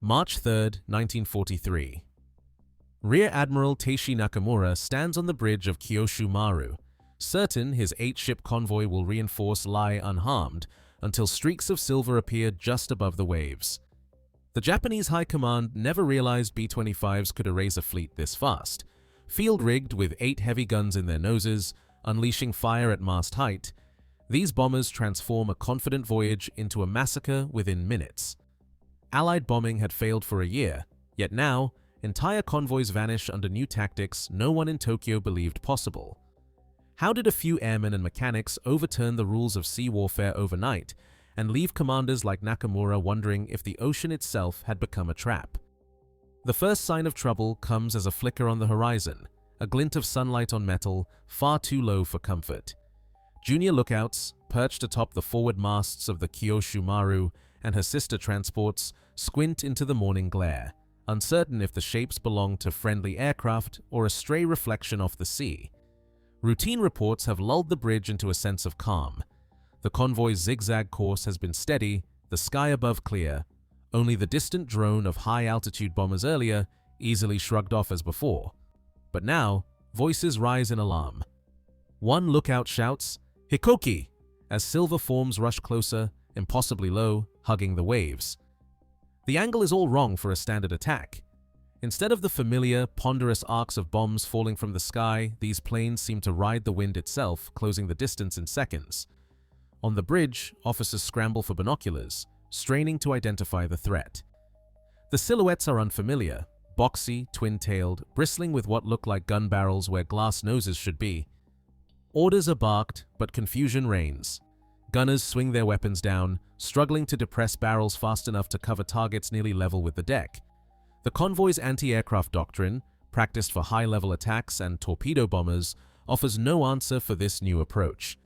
March 3, 1943. Rear Admiral Teishi Nakamura stands on the bridge of Kyushu Maru, certain his 8-ship convoy will reinforce lie unharmed until streaks of silver appear just above the waves. The Japanese High Command never realized B-25s could erase a fleet this fast. Field-rigged with 8 heavy guns in their noses, unleashing fire at mast height, these bombers transform a confident voyage into a massacre within minutes. Allied bombing had failed for a year, yet now, entire convoys vanish under new tactics no one in Tokyo believed possible. How did a few airmen and mechanics overturn the rules of sea warfare overnight and leave commanders like Nakamura wondering if the ocean itself had become a trap? The first sign of trouble comes as a flicker on the horizon, a glint of sunlight on metal far too low for comfort. Junior lookouts, perched atop the forward masts of the Kyushu Maru and her sister transports, squint into the morning glare, uncertain if the shapes belong to friendly aircraft or a stray reflection off the sea. Routine reports have lulled the bridge into a sense of calm. The convoy's zigzag course has been steady, the sky above clear. Only the distant drone of high-altitude bombers earlier easily shrugged off as before. But now, voices rise in alarm. One lookout shouts, "Hikoki!" as silver forms rush closer, impossibly low, hugging the waves. The angle is all wrong for a standard attack. Instead of the familiar, ponderous arcs of bombs falling from the sky, these planes seem to ride the wind itself, closing the distance in seconds. On the bridge, officers scramble for binoculars, straining to identify the threat. The silhouettes are unfamiliar, boxy, twin-tailed, bristling with what look like gun barrels where glass noses should be. Orders are barked, but confusion reigns. Gunners swing their weapons down, struggling to depress barrels fast enough to cover targets nearly level with the deck. The convoy's anti-aircraft doctrine, practiced for high-level attacks and torpedo bombers, offers no answer for this new approach.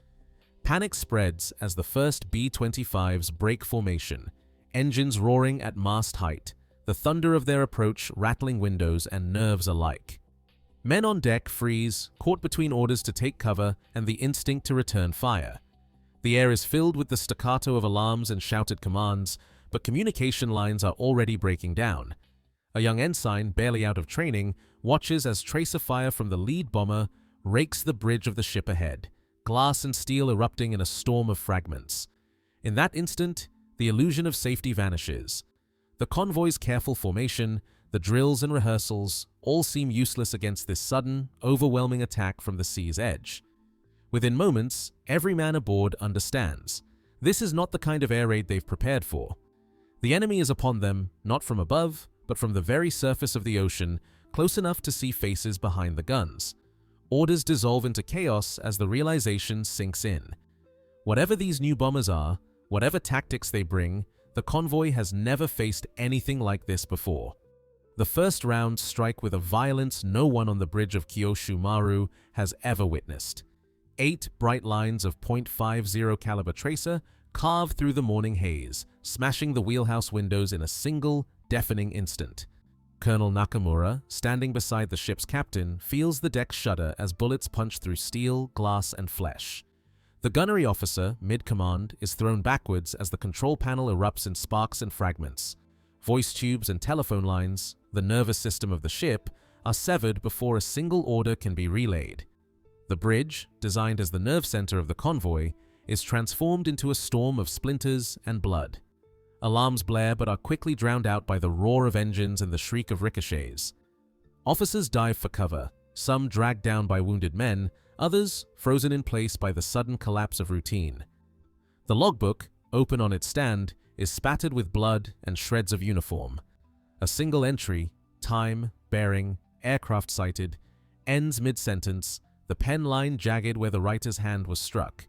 Panic spreads as the first B-25s break formation, engines roaring at mast height, the thunder of their approach rattling windows and nerves alike. Men on deck freeze, caught between orders to take cover and the instinct to return fire. The air is filled with the staccato of alarms and shouted commands, but communication lines are already breaking down. A young ensign, barely out of training, watches as tracer fire from the lead bomber rakes the bridge of the ship ahead, glass and steel erupting in a storm of fragments. In that instant, the illusion of safety vanishes. The convoy's careful formation, the drills and rehearsals, all seem useless against this sudden, overwhelming attack from the sea's edge. Within moments, every man aboard understands. This is not the kind of air raid they've prepared for. The enemy is upon them, not from above, but from the very surface of the ocean, close enough to see faces behind the guns. Orders dissolve into chaos as the realization sinks in. Whatever these new bombers are, whatever tactics they bring, the convoy has never faced anything like this before. The first rounds strike with a violence no one on the bridge of Kyushu Maru has ever witnessed. 8 bright lines of .50 caliber tracer carve through the morning haze, smashing the wheelhouse windows in a single, deafening instant. Colonel Nakamura, standing beside the ship's captain, feels the deck shudder as bullets punch through steel, glass, and flesh. The gunnery officer, mid-command, is thrown backwards as the control panel erupts in sparks and fragments. Voice tubes and telephone lines, the nervous system of the ship, are severed before a single order can be relayed. The bridge, designed as the nerve center of the convoy, is transformed into a storm of splinters and blood. Alarms blare but are quickly drowned out by the roar of engines and the shriek of ricochets. Officers dive for cover, some dragged down by wounded men, others frozen in place by the sudden collapse of routine. The logbook, open on its stand, is spattered with blood and shreds of uniform. A single entry, time, bearing, aircraft sighted, ends mid-sentence, the pen line jagged where the writer's hand was struck.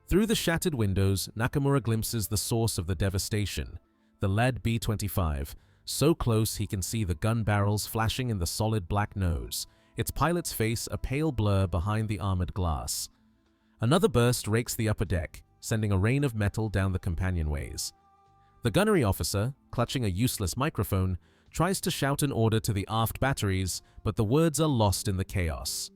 Through the shattered windows, Nakamura glimpses the source of the devastation, the lead B-25, so close he can see the gun barrels flashing in the solid black nose, its pilot's face a pale blur behind the armored glass. Another burst rakes the upper deck, sending a rain of metal down the companionways. The gunnery officer, clutching a useless microphone, tries to shout an order to the aft batteries, but the words are lost in the chaos.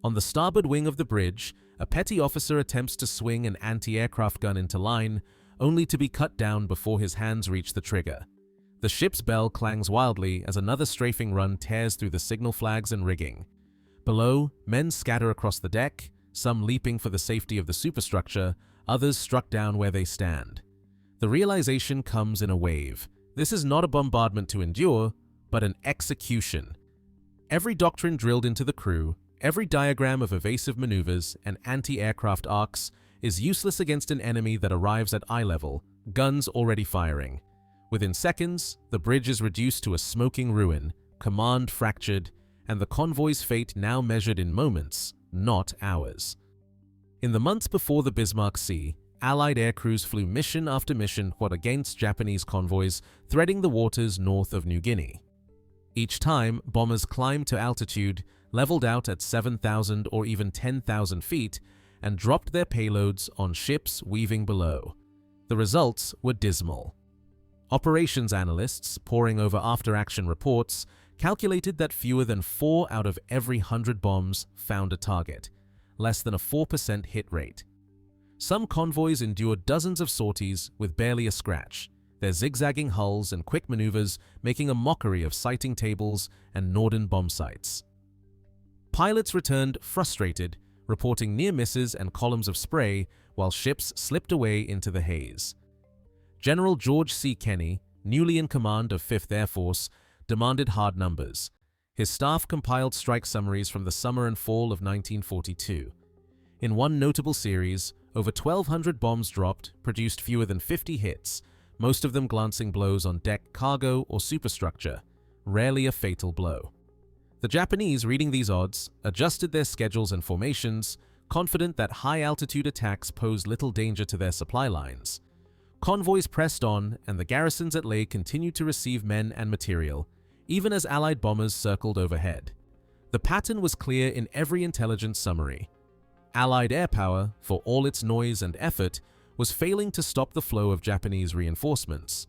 On the starboard wing of the bridge, a petty officer attempts to swing an anti-aircraft gun into line, only to be cut down before his hands reach the trigger. The ship's bell clangs wildly as another strafing run tears through the signal flags and rigging. Below, men scatter across the deck, some leaping for the safety of the superstructure, others struck down where they stand. The realization comes in a wave. This is not a bombardment to endure, but an execution. Every doctrine drilled into the crew, every diagram of evasive maneuvers and anti-aircraft arcs is useless against an enemy that arrives at eye level, guns already firing. Within seconds, the bridge is reduced to a smoking ruin, command fractured, and the convoy's fate now measured in moments, not hours. In the months before the Bismarck Sea, Allied aircrews flew mission after mission against Japanese convoys threading the waters north of New Guinea. Each time, bombers climbed to altitude, leveled out at 7,000 or even 10,000 feet, and dropped their payloads on ships weaving below. The results were dismal. Operations analysts, poring over after-action reports, calculated that fewer than 4 out of every 100 bombs found a target, less than a 4% hit rate. Some convoys endured dozens of sorties with barely a scratch, their zigzagging hulls and quick maneuvers making a mockery of sighting tables and Norden bomb sites. Pilots returned frustrated, reporting near misses and columns of spray while ships slipped away into the haze. General George C. Kenney, newly in command of 5th Air Force, demanded hard numbers. His staff compiled strike summaries from the summer and fall of 1942. In one notable series, over 1,200 bombs dropped produced fewer than 50 hits, most of them glancing blows on deck, cargo, or superstructure, rarely a fatal blow. The Japanese, reading these odds, adjusted their schedules and formations, confident that high-altitude attacks posed little danger to their supply lines. Convoys pressed on, and the garrisons at Leh continued to receive men and material, even as Allied bombers circled overhead. The pattern was clear in every intelligence summary. Allied air power, for all its noise and effort, was failing to stop the flow of Japanese reinforcements.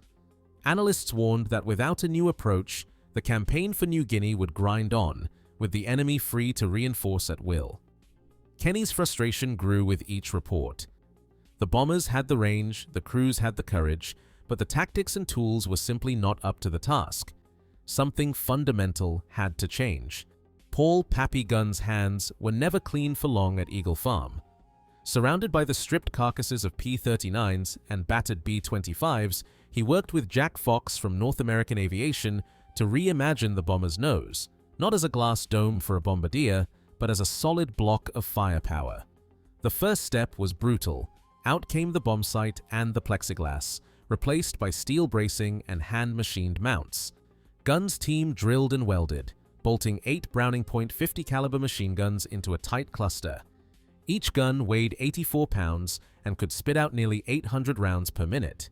Analysts warned that without a new approach, the campaign for New Guinea would grind on, with the enemy free to reinforce at will. Kenney's frustration grew with each report. The bombers had the range, the crews had the courage, but the tactics and tools were simply not up to the task. Something fundamental had to change. Paul "Pappy" Gunn's hands were never clean for long at Eagle Farm. Surrounded by the stripped carcasses of P-39s and battered B-25s, he worked with Jack Fox from North American Aviation to reimagine the bomber's nose, not as a glass dome for a bombardier, but as a solid block of firepower. The first step was brutal. Out came the bomb sight and the plexiglass, replaced by steel bracing and hand-machined mounts. Gunn's team drilled and welded, bolting 8 Browning .50 caliber machine guns into a tight cluster. Each gun weighed 84 pounds and could spit out nearly 800 rounds per minute.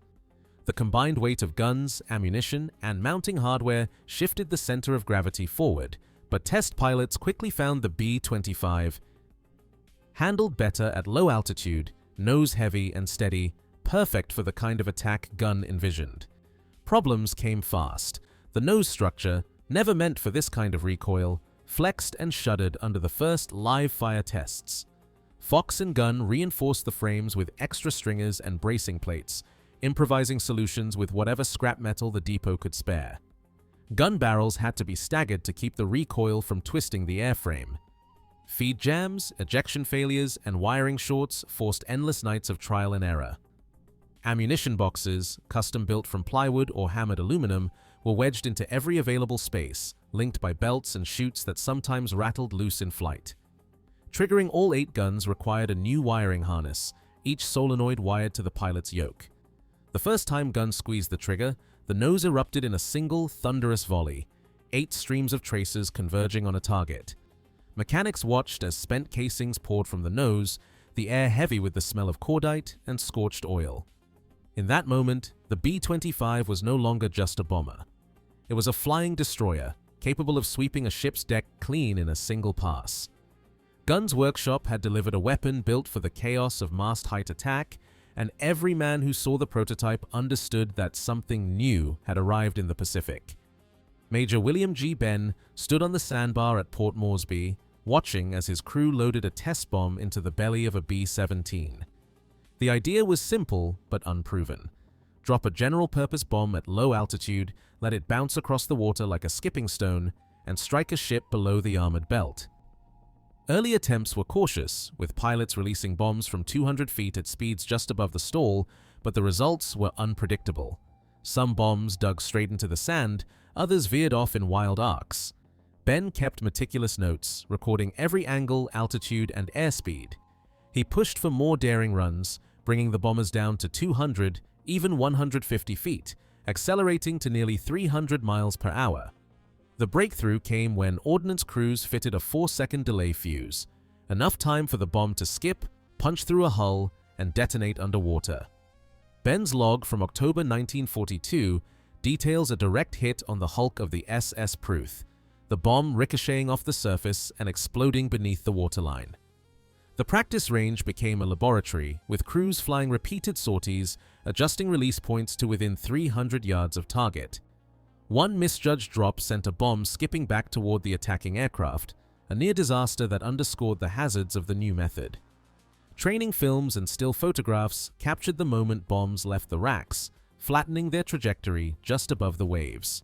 The combined weight of guns, ammunition, and mounting hardware shifted the center of gravity forward, but test pilots quickly found the B-25 handled better at low altitude, nose heavy and steady, perfect for the kind of attack Gunn envisioned. Problems came fast. The nose structure, never meant for this kind of recoil, flexed and shuddered under the first live fire tests. Fox and Gunn reinforced the frames with extra stringers and bracing plates, improvising solutions with whatever scrap metal the depot could spare. Gun barrels had to be staggered to keep the recoil from twisting the airframe. Feed jams, ejection failures, and wiring shorts forced endless nights of trial and error. Ammunition boxes, custom built from plywood or hammered aluminum, were wedged into every available space, linked by belts and chutes that sometimes rattled loose in flight. Triggering all 8 guns required a new wiring harness, each solenoid wired to the pilot's yoke. The first time Gunn squeezed the trigger, the nose erupted in a single, thunderous volley, 8 streams of tracers converging on a target. Mechanics watched as spent casings poured from the nose, the air heavy with the smell of cordite and scorched oil. In that moment, the B-25 was no longer just a bomber. It was a flying destroyer, capable of sweeping a ship's deck clean in a single pass. Gunn's workshop had delivered a weapon built for the chaos of mast-height attack, and every man who saw the prototype understood that something new had arrived in the Pacific. Major William G. Benn stood on the sandbar at Port Moresby, watching as his crew loaded a test bomb into the belly of a B-17. The idea was simple but unproven. drop a general-purpose bomb at low altitude, let it bounce across the water like a skipping stone, and strike a ship below the armored belt. Early attempts were cautious, with pilots releasing bombs from 200 feet at speeds just above the stall, but the results were unpredictable. Some bombs dug straight into the sand, others veered off in wild arcs. Ben kept meticulous notes, recording every angle, altitude, and airspeed. He pushed for more daring runs, bringing the bombers down to 200, even 150 feet, accelerating to nearly 300 miles per hour. The breakthrough came when ordnance crews fitted a 4-second delay fuse, enough time for the bomb to skip, punch through a hull, and detonate underwater. Ben's log from October 1942 details a direct hit on the hulk of the SS Pruth, the bomb ricocheting off the surface and exploding beneath the waterline. The practice range became a laboratory, with crews flying repeated sorties, adjusting release points to within 300 yards of target. One misjudged drop sent a bomb skipping back toward the attacking aircraft, a near disaster that underscored the hazards of the new method. Training films and still photographs captured the moment bombs left the racks, flattening their trajectory just above the waves.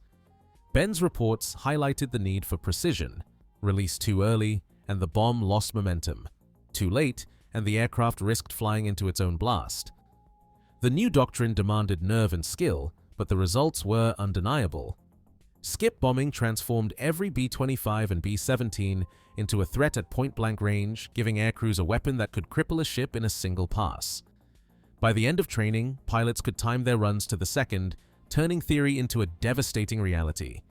Ben's reports highlighted the need for precision: release too early, and the bomb lost momentum; too late, and the aircraft risked flying into its own blast. The new doctrine demanded nerve and skill, but the results were undeniable. Skip bombing transformed every B-25 and B-17 into a threat at point-blank range, giving aircrews a weapon that could cripple a ship in a single pass. By the end of training, pilots could time their runs to the second, turning theory into a devastating reality.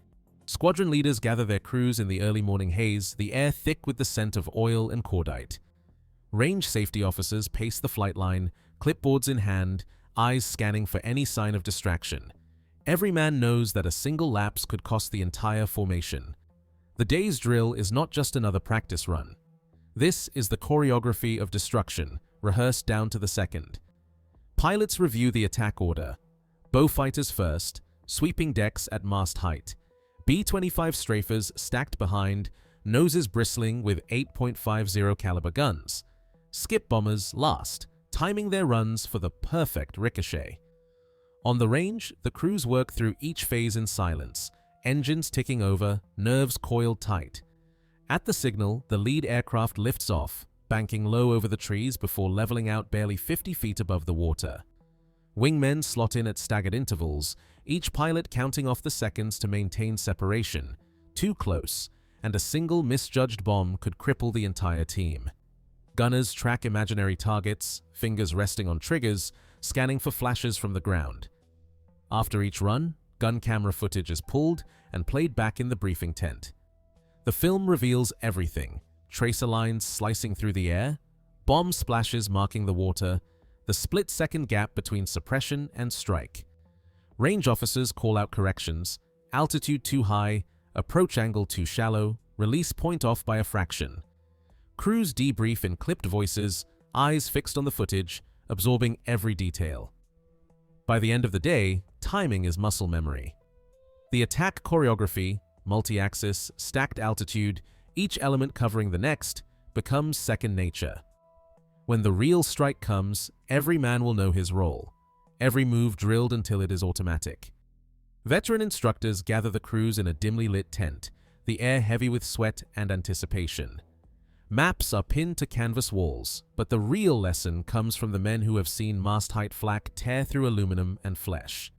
Squadron leaders gather their crews in the early morning haze, the air thick with the scent of oil and cordite. Range safety officers pace the flight line, clipboards in hand, eyes scanning for any sign of distraction. Every man knows that a single lapse could cost the entire formation. The day's drill is not just another practice run. This is the choreography of destruction, rehearsed down to the second. Pilots review the attack order. Beaufighters first, sweeping decks at mast height. B-25 strafers stacked behind, noses bristling with 8.50 caliber guns. Skip bombers last, timing their runs for the perfect ricochet. On the range, the crews work through each phase in silence, engines ticking over, nerves coiled tight. At the signal, the lead aircraft lifts off, banking low over the trees before leveling out barely 50 feet above the water. Wingmen slot in at staggered intervals, each pilot counting off the seconds to maintain separation. Too close, and a single misjudged bomb could cripple the entire team. Gunners track imaginary targets, fingers resting on triggers, scanning for flashes from the ground. After each run, gun camera footage is pulled and played back in the briefing tent. The film reveals everything: tracer lines slicing through the air, bomb splashes marking the water, the split-second gap between suppression and strike. Range officers call out corrections: altitude too high, approach angle too shallow, release point off by a fraction. Crews debrief in clipped voices, eyes fixed on the footage, absorbing every detail. By the end of the day, timing is muscle memory. The attack choreography, multi-axis, stacked altitude, each element covering the next, becomes second nature. When the real strike comes, every man will know his role, every move drilled until it is automatic. Veteran instructors gather the crews in a dimly lit tent, the air heavy with sweat and anticipation. Maps are pinned to canvas walls, but the real lesson comes from the men who have seen mast-height flak tear through aluminum and flesh.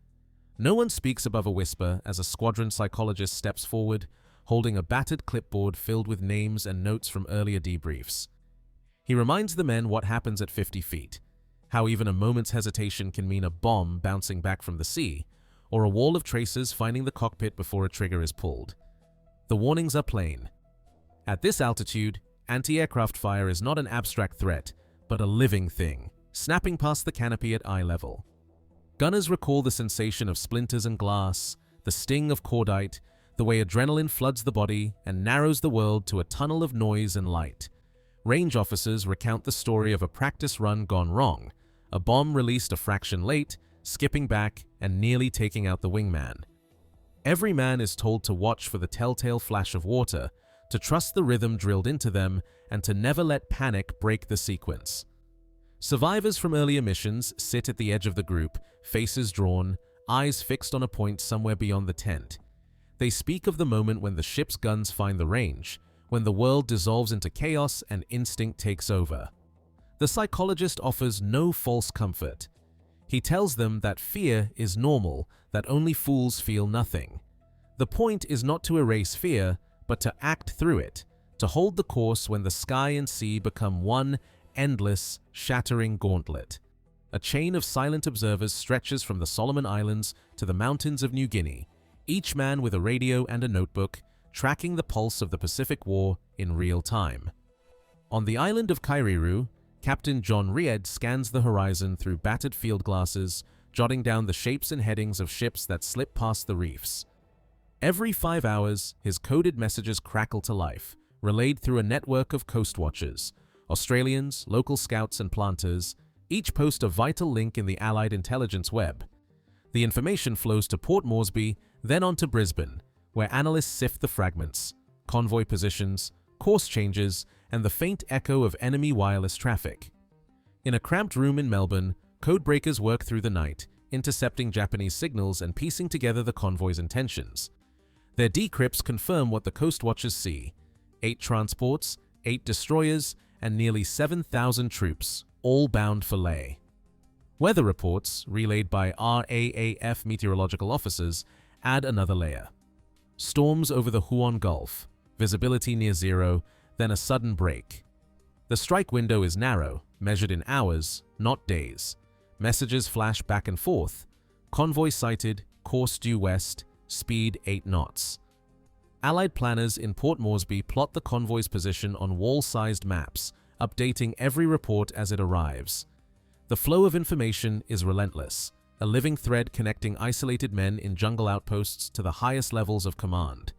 No one speaks above a whisper as a squadron psychologist steps forward, holding a battered clipboard filled with names and notes from earlier debriefs. He reminds the men what happens at 50 feet, how even a moment's hesitation can mean a bomb bouncing back from the sea, or a wall of tracers finding the cockpit before a trigger is pulled. The warnings are plain. At this altitude, anti-aircraft fire is not an abstract threat, but a living thing, snapping past the canopy at eye level. Gunners recall the sensation of splinters and glass, the sting of cordite, the way adrenaline floods the body and narrows the world to a tunnel of noise and light. Range officers recount the story of a practice run gone wrong, a bomb released a fraction late, skipping back and nearly taking out the wingman. Every man is told to watch for the telltale flash of water, to trust the rhythm drilled into them, and to never let panic break the sequence. Survivors from earlier missions sit at the edge of the group, faces drawn, eyes fixed on a point somewhere beyond the tent. They speak of the moment when the ship's guns find the range, when the world dissolves into chaos and instinct takes over. The psychologist offers no false comfort. He tells them that fear is normal, that only fools feel nothing. The point is not to erase fear, but to act through it, to hold the course when the sky and sea become one endless, shattering gauntlet. A chain of silent observers stretches from the Solomon Islands to the mountains of New Guinea, each man with a radio and a notebook, tracking the pulse of the Pacific War in real time. On the island of Kairiru, Captain John Ried scans the horizon through battered field glasses, jotting down the shapes and headings of ships that slip past the reefs. Every 5 hours, his coded messages crackle to life, relayed through a network of coast watchers, Australians, local scouts and planters, each post a vital link in the Allied intelligence web. The information flows to Port Moresby, then on to Brisbane, where analysts sift the fragments, convoy positions, course changes, and the faint echo of enemy wireless traffic. In a cramped room in Melbourne, codebreakers work through the night, intercepting Japanese signals and piecing together the convoy's intentions. Their decrypts confirm what the coast watchers see: 8 transports, 8 destroyers, and nearly 7,000 troops, all bound for Lae. Weather reports, relayed by RAAF meteorological officers, add another layer. Storms over the Huon Gulf, visibility near zero, then a sudden break. The strike window is narrow, measured in hours, not days. Messages flash back and forth. Convoy sighted, course due west, speed 8 knots. Allied planners in Port Moresby plot the convoy's position on wall-sized maps, updating every report as it arrives. The flow of information is relentless, a living thread connecting isolated men in jungle outposts to the highest levels of command.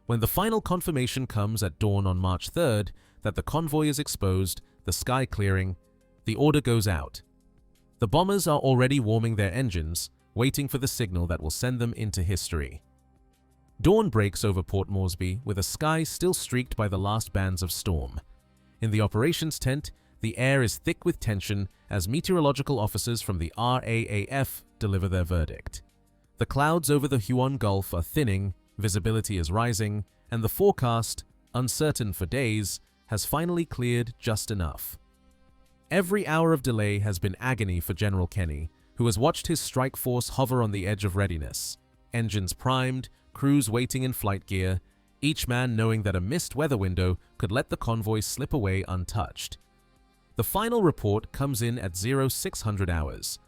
When the final confirmation comes at dawn on March 3rd that the convoy is exposed, the sky clearing, the order goes out. The bombers are already warming their engines, waiting for the signal that will send them into history. Dawn breaks over Port Moresby with a sky still streaked by the last bands of storm. In the operations tent, the air is thick with tension as meteorological officers from the RAAF deliver their verdict. The clouds over the Huon Gulf are thinning, visibility is rising, and the forecast, uncertain for days, has finally cleared just enough. Every hour of delay has been agony for General Kenny, who has watched his strike force hover on the edge of readiness. Engines primed, crews waiting in flight gear, each man knowing that a missed weather window could let the convoy slip away untouched. The final report comes in at 0600 hours.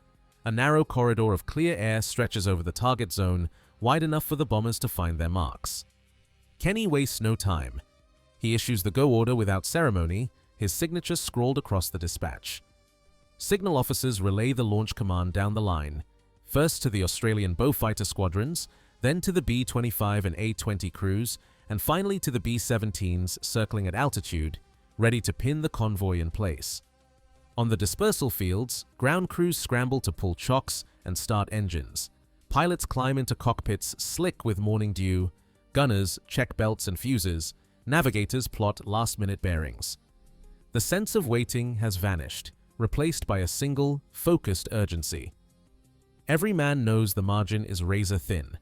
A narrow corridor of clear air stretches over the target zone, wide enough for the bombers to find their marks. Kenny wastes no time. He issues the go order without ceremony, his signature scrawled across the dispatch. Signal officers relay the launch command down the line, first to the Australian Beaufighter squadrons, then to the B-25 and A-20 crews, and finally to the B-17s circling at altitude, ready to pin the convoy in place. On the dispersal fields, ground crews scramble to pull chocks and start engines. Pilots climb into cockpits slick with morning dew, gunners check belts and fuses, navigators plot last-minute bearings. The sense of waiting has vanished, replaced by a single, focused urgency. Every man knows the margin is razor thin.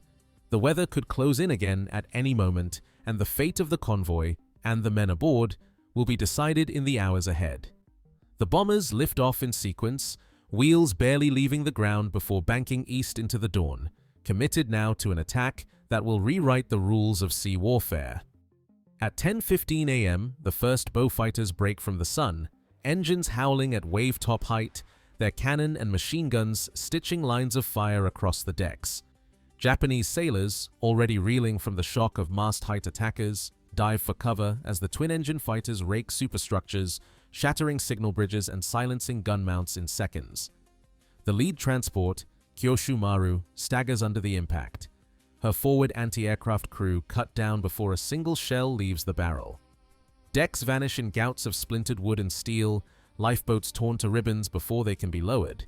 The weather could close in again at any moment, and the fate of the convoy, and the men aboard, will be decided in the hours ahead. The bombers lift off in sequence, wheels barely leaving the ground before banking east into the dawn, committed now to an attack that will rewrite the rules of sea warfare. At 10:15 a.m., the first Beaufighters break from the sun, engines howling at wave-top height, their cannon and machine guns stitching lines of fire across the decks. Japanese sailors, already reeling from the shock of mast-height attackers, dive for cover as the twin-engine fighters rake superstructures, shattering signal bridges and silencing gun mounts in seconds. The lead transport, Kyoshu Maru, staggers under the impact. Her forward anti-aircraft crew cut down before a single shell leaves the barrel. Decks vanish in gouts of splintered wood and steel, lifeboats torn to ribbons before they can be lowered.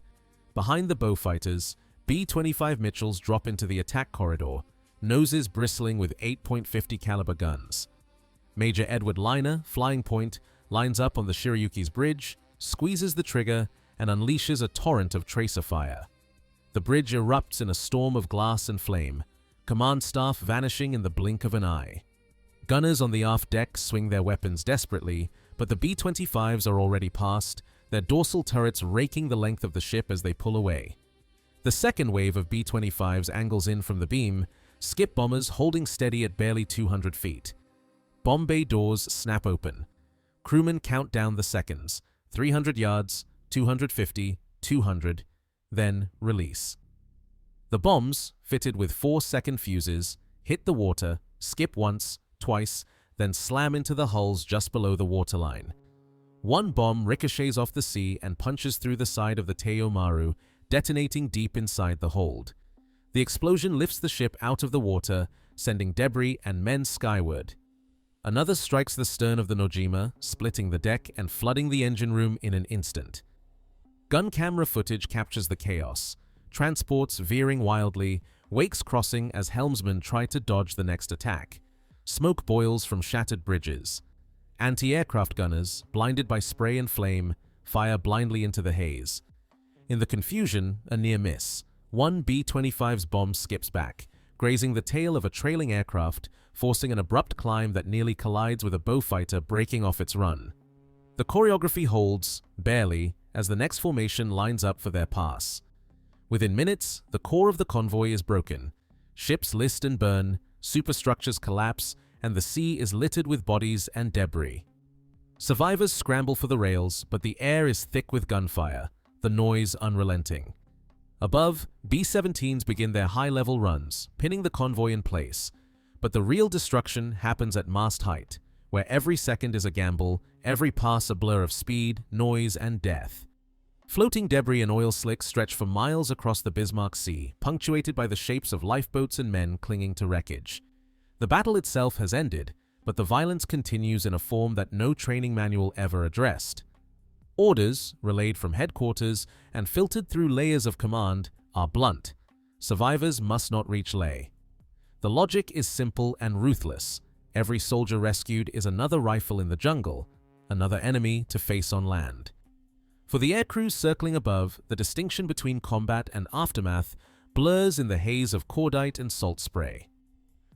Behind the Beaufighters, B-25 Mitchells drop into the attack corridor, noses bristling with 8.50 caliber guns. Major Edward Liner, Flying Point, lines up on the Shirayuki's bridge, squeezes the trigger, and unleashes a torrent of tracer fire. The bridge erupts in a storm of glass and flame, command staff vanishing in the blink of an eye. Gunners on the aft deck swing their weapons desperately, but the B-25s are already past, their dorsal turrets raking the length of the ship as they pull away. The second wave of B-25s angles in from the beam, skip bombers holding steady at barely 200 feet. Bomb bay doors snap open. Crewmen count down the seconds, 300 yards, 250, 200, then release. The bombs, fitted with 4-second fuses, hit the water, skip once, twice, then slam into the hulls just below the waterline. One bomb ricochets off the sea and punches through the side of the Teiyo Maru, detonating deep inside the hold. The explosion lifts the ship out of the water, sending debris and men skyward. Another strikes the stern of the Nojima, splitting the deck and flooding the engine room in an instant. Gun camera footage captures the chaos. Transports veering wildly, wakes crossing as helmsmen try to dodge the next attack. Smoke boils from shattered bridges. Anti-aircraft gunners, blinded by spray and flame, fire blindly into the haze. In the confusion, a near miss. One B-25's bomb skips back, grazing the tail of a trailing aircraft, forcing an abrupt climb that nearly collides with a Beaufighter breaking off its run. The choreography holds, barely, as the next formation lines up for their pass. Within minutes, the core of the convoy is broken. Ships list and burn, superstructures collapse, and the sea is littered with bodies and debris. Survivors scramble for the rails, but the air is thick with gunfire, the noise unrelenting. Above, B-17s begin their high-level runs, pinning the convoy in place. But the real destruction happens at mast height, where every second is a gamble, every pass a blur of speed, noise, and death. Floating debris and oil slicks stretch for miles across the Bismarck Sea, punctuated by the shapes of lifeboats and men clinging to wreckage. The battle itself has ended, but the violence continues in a form that no training manual ever addressed. Orders, relayed from headquarters and filtered through layers of command, are blunt. Survivors must not reach Leh. The logic is simple and ruthless. Every soldier rescued is another rifle in the jungle, another enemy to face on land. For the aircrews circling above, the distinction between combat and aftermath blurs in the haze of cordite and salt spray.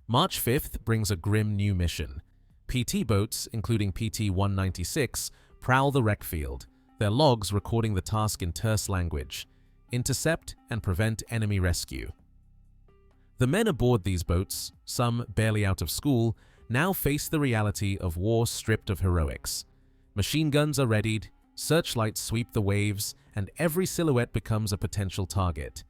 March 5th brings a grim new mission. PT boats, including PT-196, prowl the wreck field, their logs recording the task in terse language: intercept and prevent enemy rescue. The men aboard these boats, some barely out of school, now face the reality of war stripped of heroics. Machine guns are readied, searchlights sweep the waves, and every silhouette becomes a potential target.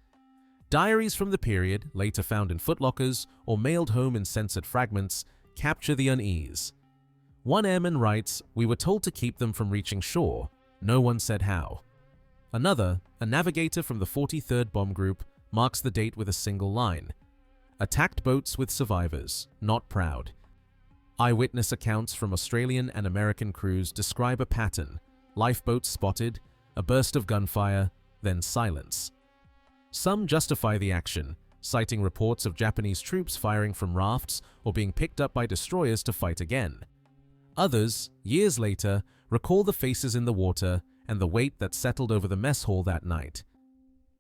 Diaries from the period, later found in footlockers or mailed home in censored fragments, capture the unease. One airman writes, "We were told to keep them from reaching shore. No one said how." Another, a navigator from the 43rd Bomb Group, marks the date with a single line: "Attacked boats with survivors, not proud." Eyewitness accounts from Australian and American crews describe a pattern: lifeboats spotted, a burst of gunfire, then silence. Some justify the action, citing reports of Japanese troops firing from rafts or being picked up by destroyers to fight again. Others, years later, recall the faces in the water and the weight that settled over the mess hall that night.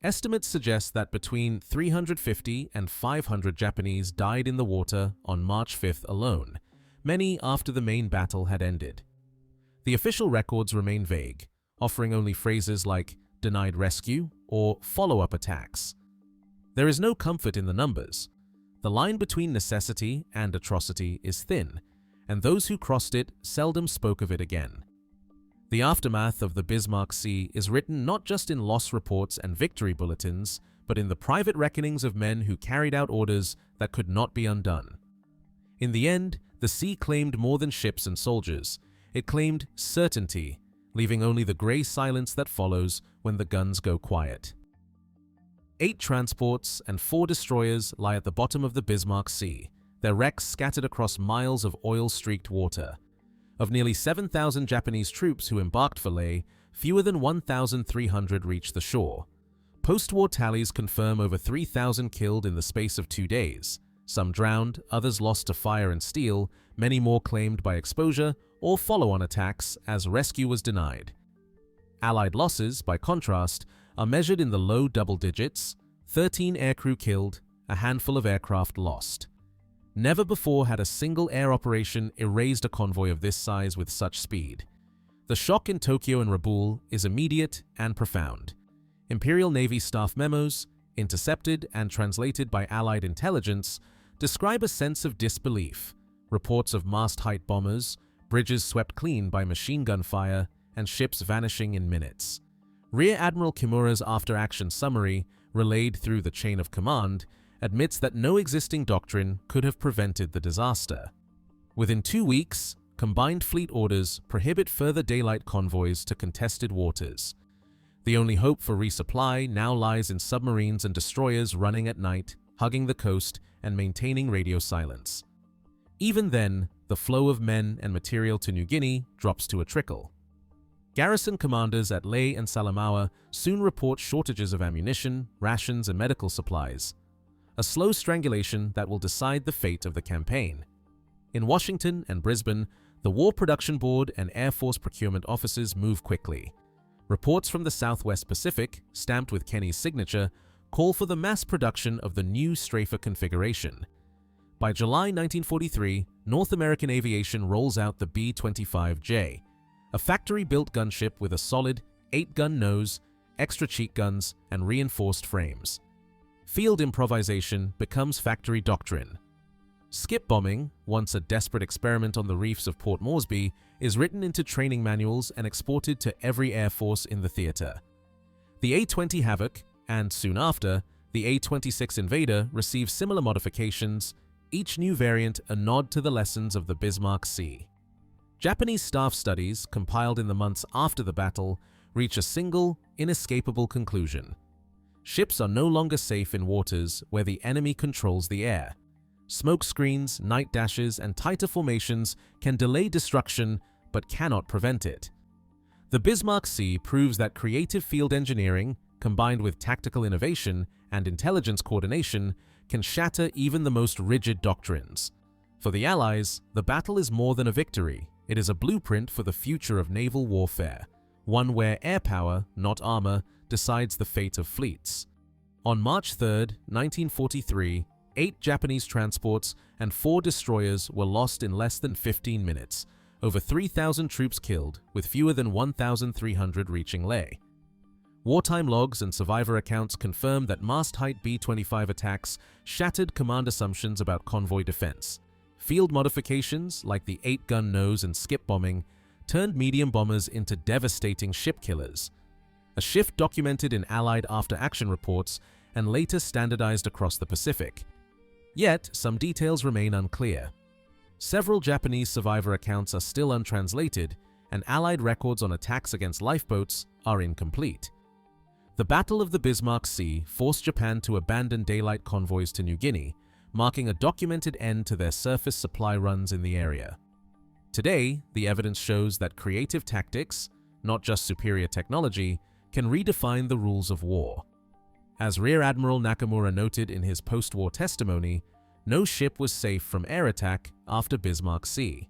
Estimates suggest that between 350 and 500 Japanese died in the water on March 5th alone, many after the main battle had ended. The official records remain vague, offering only phrases like "denied rescue" or "follow-up attacks." There is no comfort in the numbers. The line between necessity and atrocity is thin, and those who crossed it seldom spoke of it again. The aftermath of the Bismarck Sea is written not just in loss reports and victory bulletins, but in the private reckonings of men who carried out orders that could not be undone. In the end, the sea claimed more than ships and soldiers. It claimed certainty, leaving only the grey silence that follows when the guns go quiet. 8 transports and 4 destroyers lie at the bottom of the Bismarck Sea, their wrecks scattered across miles of oil-streaked water. Of nearly 7,000 Japanese troops who embarked for Leh, fewer than 1,300 reached the shore. Post-war tallies confirm over 3,000 killed in the space of 2 days. Some drowned, others lost to fire and steel, many more claimed by exposure or follow-on attacks as rescue was denied. Allied losses, by contrast, are measured in the low double digits: 13 aircrew killed, a handful of aircraft lost. Never before had a single air operation erased a convoy of this size with such speed. The shock in Tokyo and Rabaul is immediate and profound. Imperial Navy staff memos, intercepted and translated by Allied intelligence, describe a sense of disbelief. Reports of mast-height bombers, bridges swept clean by machine gun fire, and ships vanishing in minutes. Rear Admiral Kimura's after-action summary, relayed through the chain of command, admits that no existing doctrine could have prevented the disaster. Within 2 weeks, combined fleet orders prohibit further daylight convoys to contested waters. The only hope for resupply now lies in submarines and destroyers running at night, hugging the coast, and maintaining radio silence. Even then, the flow of men and material to New Guinea drops to a trickle. Garrison commanders at Leh and Salamaua soon report shortages of ammunition, rations, and medical supplies. A slow strangulation that will decide the fate of the campaign. In Washington and Brisbane, the War Production Board and Air Force procurement offices move quickly. Reports from the Southwest Pacific, stamped with Kenny's signature, call for the mass production of the new strafer configuration. By July 1943, North American aviation rolls out the B-25J, a factory-built gunship with a solid 8-gun nose, extra cheek guns, and reinforced frames. Field improvisation becomes factory doctrine. Skip bombing, once a desperate experiment on the reefs of Port Moresby, is written into training manuals and exported to every air force in the theater. The A-20 Havoc, and soon after, the A-26 Invader receive similar modifications, each new variant a nod to the lessons of the Bismarck Sea. Japanese staff studies, compiled in the months after the battle, reach a single, inescapable conclusion. Ships are no longer safe in waters where the enemy controls the air. Smoke screens, night dashes, and tighter formations can delay destruction but cannot prevent it. The Bismarck Sea proves that creative field engineering, combined with tactical innovation and intelligence coordination, can shatter even the most rigid doctrines. For the Allies, the battle is more than a victory. It is a blueprint for the future of naval warfare, one where air power, not armor, decides the fate of fleets. On March 3, 1943, 8 Japanese transports and 4 destroyers were lost in less than 15 minutes, over 3,000 troops killed, with fewer than 1,300 reaching Leh. Wartime logs and survivor accounts confirm that mast-height B-25 attacks shattered command assumptions about convoy defense. Field modifications, like the 8-gun nose and skip bombing, turned medium bombers into devastating ship killers. A shift documented in Allied after-action reports and later standardized across the Pacific. Yet, some details remain unclear. Several Japanese survivor accounts are still untranslated, and Allied records on attacks against lifeboats are incomplete. The Battle of the Bismarck Sea forced Japan to abandon daylight convoys to New Guinea, marking a documented end to their surface supply runs in the area. Today, the evidence shows that creative tactics, not just superior technology, can redefine the rules of war. As Rear Admiral Nakamura noted in his post-war testimony, no ship was safe from air attack after Bismarck Sea.